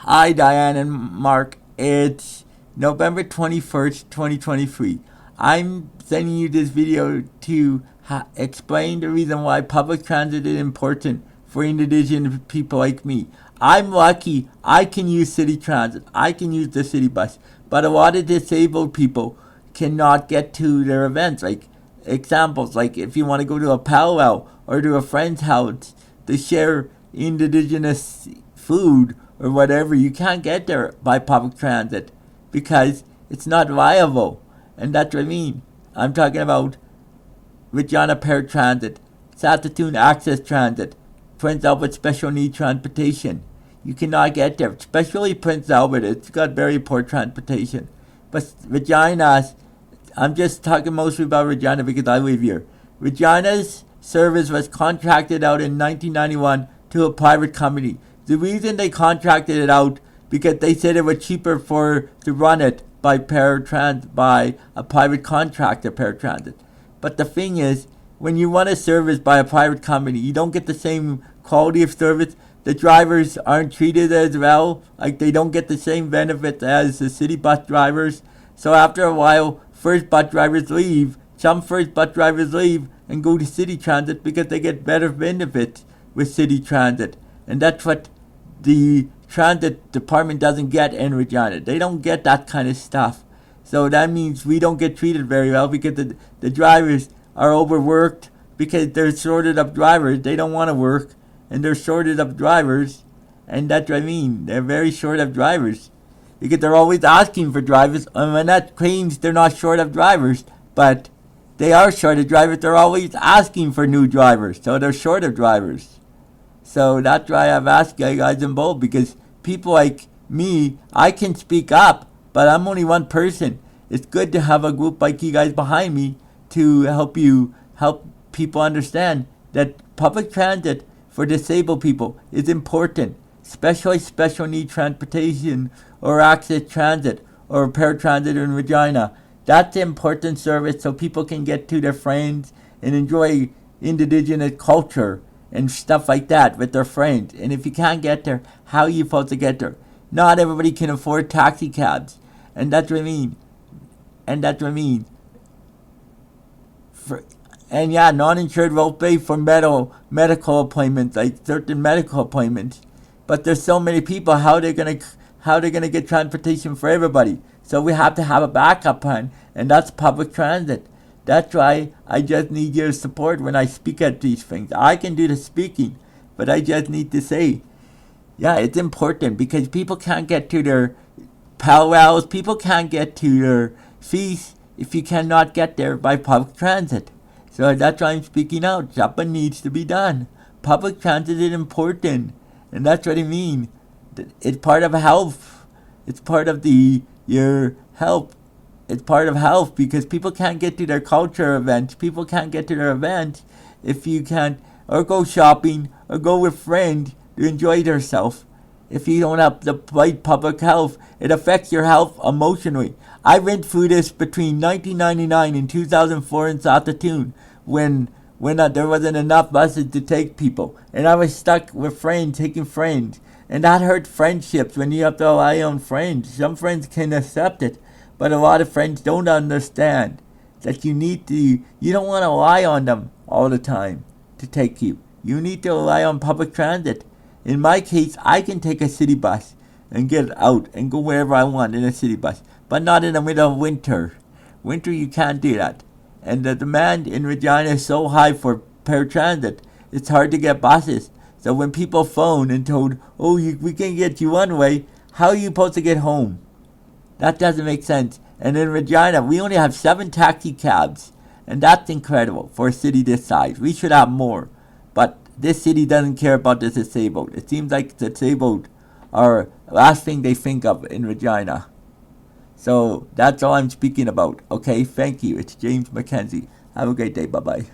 Hi, Diane and Mark. It's November 21st, 2023. I'm sending you this video to explain the reason why public transit is important for indigenous people like me. I'm lucky I can use city transit. I can use the city bus. But a lot of disabled people cannot get to their events. Like examples, like if you want to go to a powwow or to a friend's house to share indigenous food or whatever, you can't get there by public transit because it's not viable. And that's what I mean. I'm talking about Regina Paratransit, Saskatoon Access Transit, Prince Albert Special Need Transportation. You cannot get there, especially Prince Albert. It's got very poor transportation. But Regina's, I'm just talking mostly about Regina because I live here. Regina's service was contracted out in 1991 to a private company. The reason they contracted it out because they said it was cheaper to run it by a private contractor, paratransit. But the thing is, when you run a service by a private company, you don't get the same quality of service. The drivers aren't treated as well. Like they don't get the same benefits as the city bus drivers. So after a while, some first bus drivers leave and go to city transit because they get better benefits with city transit. And that's what the transit department doesn't get in Regina. They don't get that kind of stuff. So that means we don't get treated very well because the drivers are overworked because they're shorted of drivers. They don't want to work and they're shorted of drivers. And that's what I mean. They're very short of drivers because they're always asking for drivers. And when that claims they're not short of drivers, but they are short of drivers, they're always asking for new drivers. So they're short of drivers. So that's why I've asked you guys involved, because people like me, I can speak up, but I'm only one person. It's good to have a group like you guys behind me to help people understand that public transit for disabled people is important, especially special need transportation or access transit or paratransit in Regina. That's an important service so people can get to their friends and enjoy indigenous culture and stuff like that with their friends. And if you can't get there, how are you supposed to get there? Not everybody can afford taxi cabs. And that's what I mean. Non-insured will pay for medical appointments, like certain medical appointments. But there's so many people, how are they gonna get transportation for everybody? So we have to have a backup plan, and that's public transit. That's why I just need your support when I speak at these things. I can do the speaking, but I just need to say, yeah, it's important because people can't get to their powwows, people can't get to their feasts if you cannot get there by public transit. So that's why I'm speaking out. Something needs to be done. Public transit is important, and that's what I mean. It's part of health. It's part of your health. It's part of health because people can't get to their culture events. People can't get to their events if you can't, or go shopping, or go with friends to enjoy themselves. If you don't have the right public health, it affects your health emotionally. I went through this between 1999 and 2004 in Saskatoon when there wasn't enough buses to take people. And I was stuck with friends, taking friends. And that hurt friendships when you have to rely on friends. Some friends can accept it, but a lot of friends don't understand that you don't want to rely on them all the time to take you. You need to rely on public transit. In my case, I can take a city bus and get out and go wherever I want in a city bus, but not in the middle of winter. Winter, you can't do that. And the demand in Regina is so high for paratransit, it's hard to get buses. So when people phone and told, we can get you one way, how are you supposed to get home? That doesn't make sense. And in Regina, we only have 7 taxi cabs. And that's incredible for a city this size. We should have more. But this city doesn't care about the disabled. It seems like the disabled are the last thing they think of in Regina. So that's all I'm speaking about. Okay, thank you. It's James Mackenzie. Have a great day. Bye-bye.